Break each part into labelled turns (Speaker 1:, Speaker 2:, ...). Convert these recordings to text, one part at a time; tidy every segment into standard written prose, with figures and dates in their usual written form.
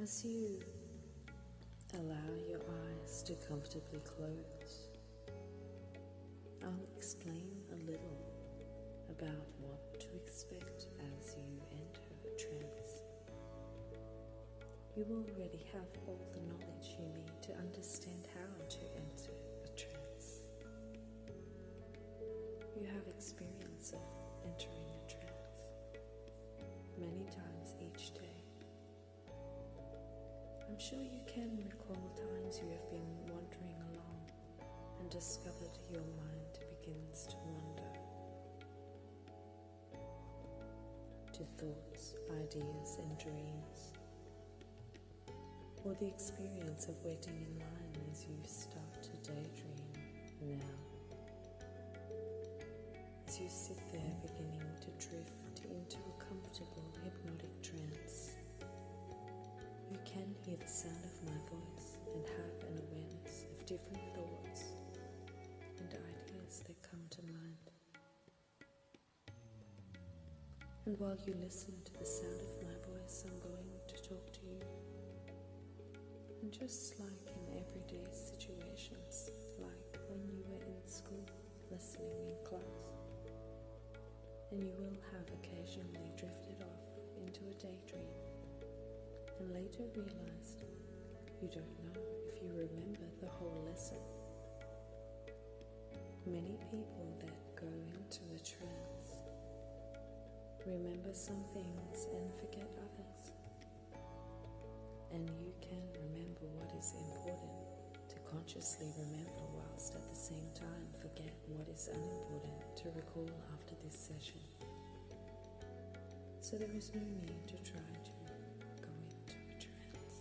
Speaker 1: As you allow your eyes to comfortably close, I'll explain a little about what to expect as you enter a trance. You already have all the knowledge you need to understand how to enter a trance. You have experience of entering a trance many times each day. I'm sure you can recall times you have been wandering along and discovered your mind begins to wander to thoughts, ideas and dreams, or the experience of waiting in line as you start to daydream now. As you sit there beginning to drift into a comfortable hypnotic trance, you can hear the sound of my voice and have an awareness of different thoughts and ideas that come to mind. And while you listen to the sound of my voice, I'm going to talk to you. And just like in everyday situations, like when you were in school listening in class, and you will have occasionally drifted off into a daydream and later realized you don't know if you remember the whole lesson. Many people that go into a trance remember some things and forget others. And you can remember what is important to consciously remember, whilst at the same time forget what is unimportant to recall after this session. So there is no need to try to go into a trance.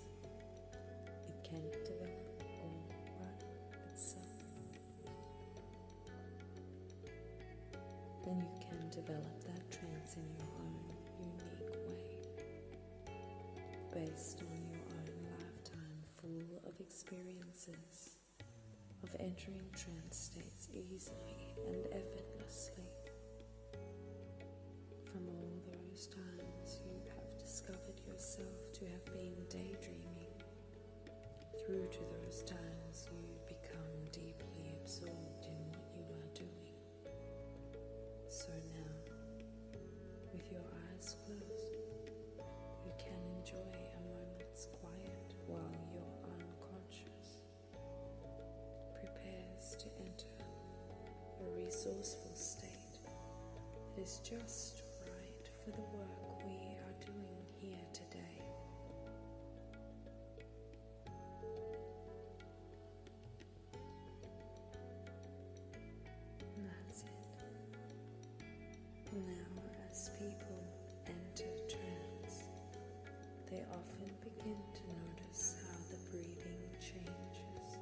Speaker 1: It can develop all by itself. And you can develop that trance in your own unique way, based on your own lifetime full of experiences of entering trance states easily and effortlessly. From all those times you have discovered yourself to have been daydreaming, through to those times you become deeply absorbed in what you are doing. So now, with your eyes closed, you can enjoy a moment's quiet while your unconscious prepares to enter a resourceful state that is just right for the work we are doing here today. And that's it. Now, as people enter trance, they often begin to notice how the breathing changes.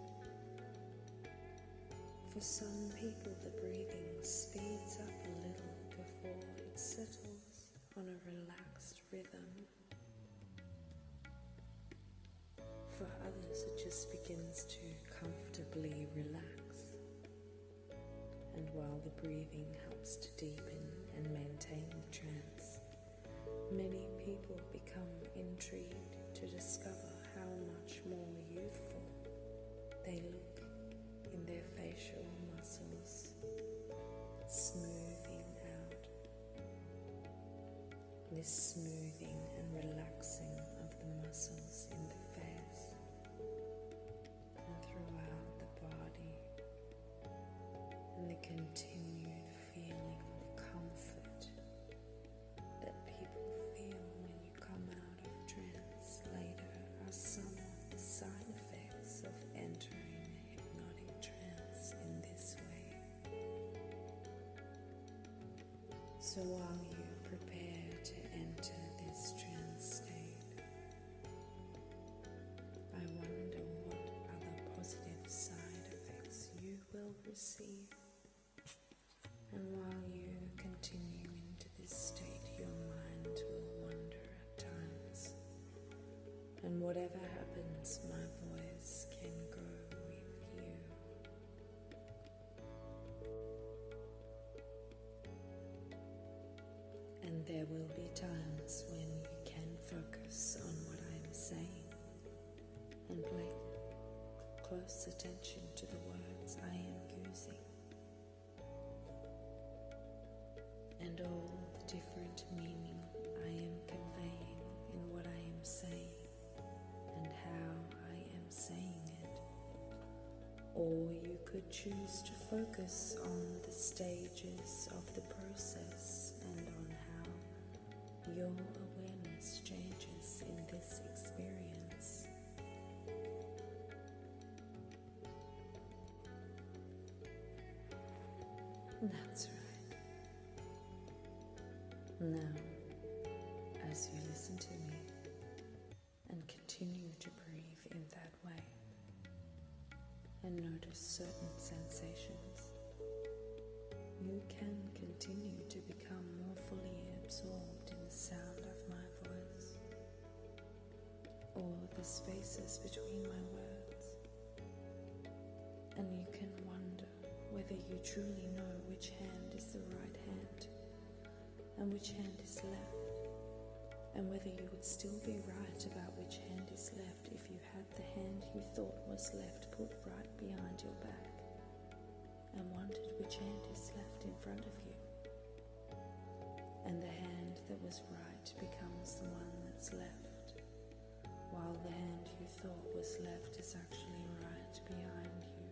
Speaker 1: For some people, the breathing speeds up a little before it settles on a relaxed rhythm. For others, it just begins to comfortably relax. And while the breathing helps to deepen and maintain the trance, many people become intrigued to discover how much more youthful they look in their facial muscles, smoothing out. This smoothing and relaxing of the muscles in the face and throughout the body, and the continued feeling of comfort that people feel when you come out of trance later are some of the side effects of entering a hypnotic trance in this way. So while you prepare to enter this trance state, I wonder what other positive side effects you will receive. And while you continue into this state, your mind will wander at times. And whatever happens, my voice can go with you. And there will be times when you can focus on what I'm saying. close attention to the words I am using and all the different meaning I am conveying in what I am saying and how I am saying it. Or you could choose to focus on the stages of the process and on how your awareness changes in this experience. That's right. Now, as you listen to me and continue to breathe in that way and notice certain sensations, you can continue to become more fully absorbed in the sound of my voice or the spaces between my words, and you can wonder whether you truly know which hand is the right hand and which hand is left, and whether you would still be right about which hand is left if you had the hand you thought was left put right behind your back and wondered which hand is left in front of you, and the hand that was right becomes the one that's left, while the hand you thought was left is actually right behind you,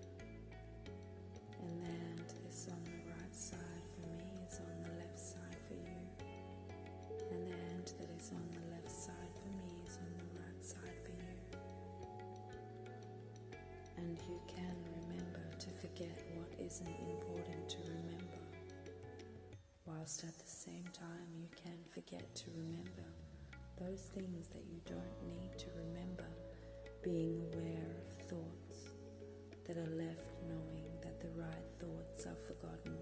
Speaker 1: and the hand that's on the right side for me is on the left side for you, and the hand that is on the left side for me is on the right side for you. And you can remember to forget what isn't important to remember, whilst at the same time you can forget to remember those things that you don't need to remember, being aware of thoughts that are left knowing that the right thoughts are forgotten.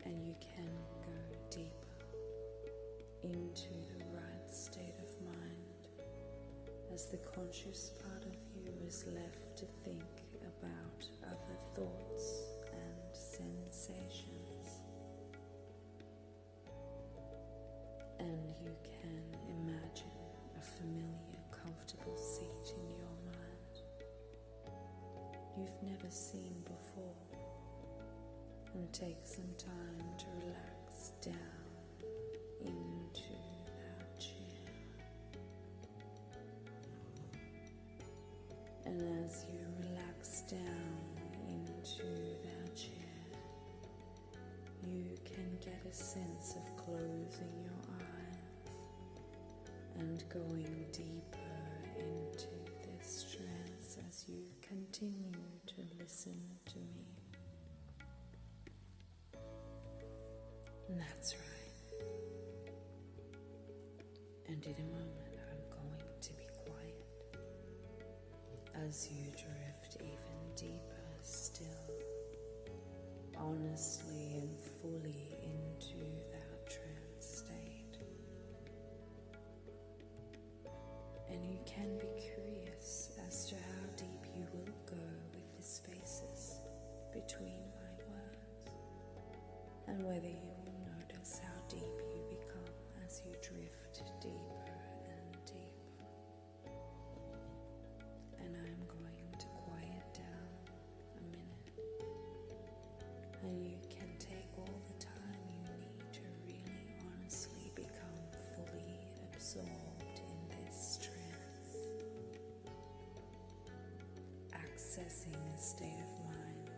Speaker 1: And you can go deeper into the right state of mind as the conscious part of you is left to think about other thoughts and sensations. And you can imagine a familiar, comfortable seat in your mind you've never seen before, and take some time to relax down into that chair. And as you relax down into that chair, you can get a sense of closing your eyes and going deeper into this trance as you continue to listen to me. And that's right. And in a moment I'm going to be quiet as you drift even deeper still, honestly and fully into that trance state. And you can be curious as to how deep you will go with the spaces between my words, and whether you will notice how deep you become as you drift deeper and deeper. And I'm going to quiet down a minute, and you can take all the time you need to really honestly become fully absorbed in this trance, accessing a state of mind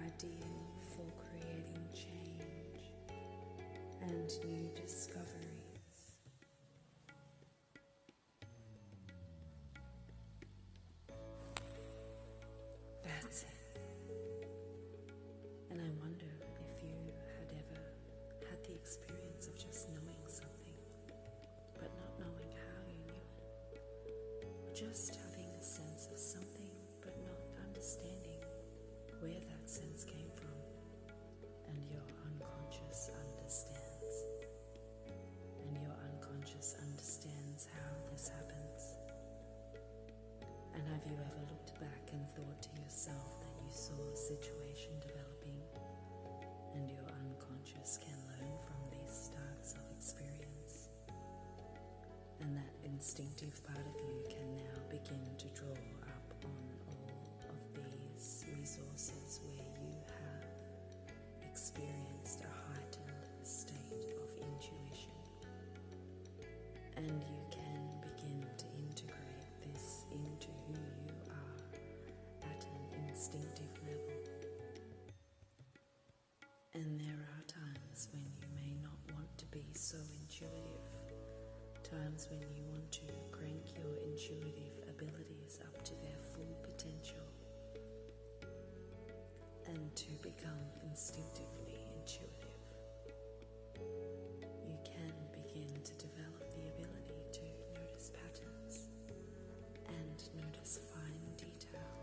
Speaker 1: ideal for creating change and new discoveries. That's it. And I wonder if you had ever had the experience of just knowing something, but not knowing how you knew it, or just having a sense of something, but not understanding where that sense came from, and your unconscious understands, and your unconscious understands how this happens. And have you ever looked back and thought to yourself that you saw a situation developing, and your unconscious can learn from these starts of experience, and that instinctive part of you can now begin to draw up on all of these resources where you have experienced a heightened state of intuition, and you can begin to integrate this into who you are at an instinctive level. And there are times when you may not want to be so intuitive, times when you want to crank your intuitive abilities up to their full potential and to become instinctively intuitive. You can begin to develop the ability to notice patterns and notice fine detail,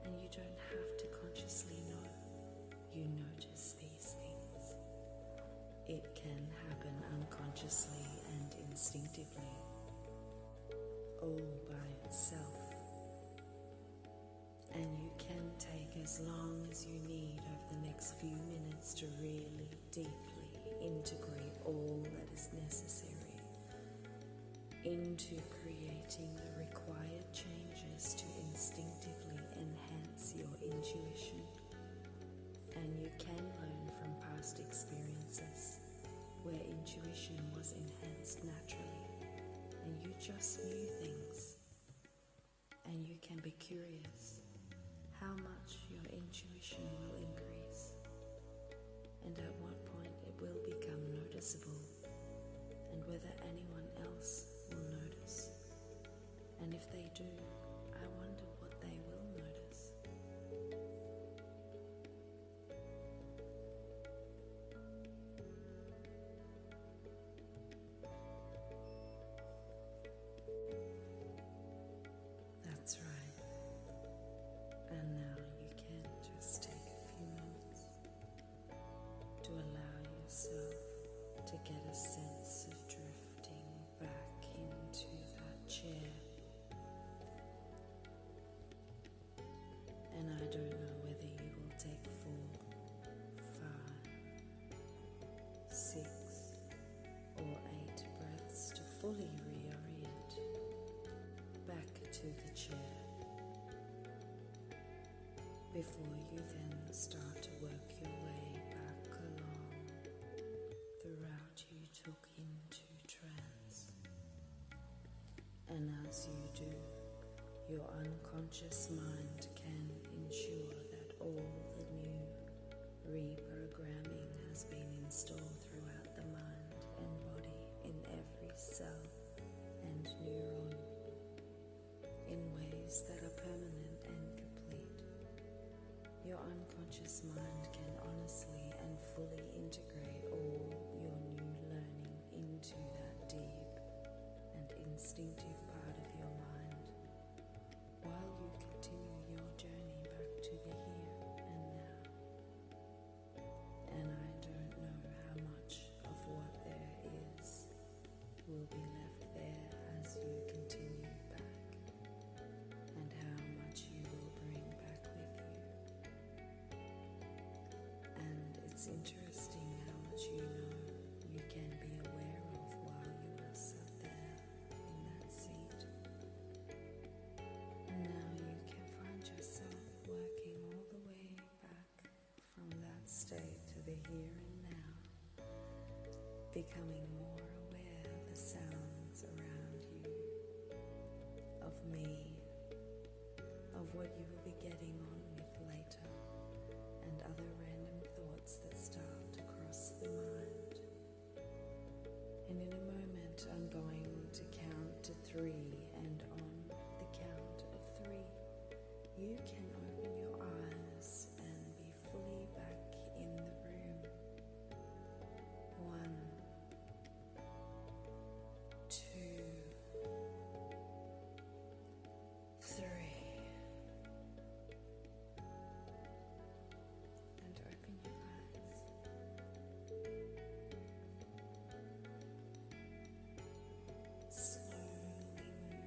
Speaker 1: and you don't have to consciously know. You notice these things. It can happen unconsciously and instinctively, all by itself. And you can take as long as you need over the next few minutes to really deeply integrate all that is necessary into creating the required changes to instinctively enhance your intuition. And you can learn from past experiences where intuition was enhanced naturally and you just knew things. And you can be curious how much your intuition will increase and at what point it will become noticeable, and whether anyone else will notice. And if they do, I wonder what they will notice. That's right. And now you can just take a few moments to allow yourself to get a sense of drifting back into that chair. And I don't know whether you will take 4, 5, 6, or 8 breaths to fully reorient back to the chair before you then start to work your way back along the route you took into trance. And as you do, your unconscious mind can ensure that all the new reprogramming has been installed throughout the mind and body in every cell and neuron in ways that are permanent and complete. Your unconscious mind can honestly and fully integrate all your new learning into that deep and instinctive part of your mind while you continue your journey back to the here and now. And I don't know how much of what there is will be left there as you continue back, and how much you will bring back with you. And it's interesting how much you know you can be aware of while you are sat there in that seat. And now you can find yourself working all the way back from that state to the here and now, becoming more aware of the sounds around you, of me, of what you will be getting on with later, and other random thoughts that start to cross the mind. And in a moment I'm going to count to 3, and on the count of 3 you can open your eyes and be fully back in the room. 1, 2, 3, and open your eyes. Slowly move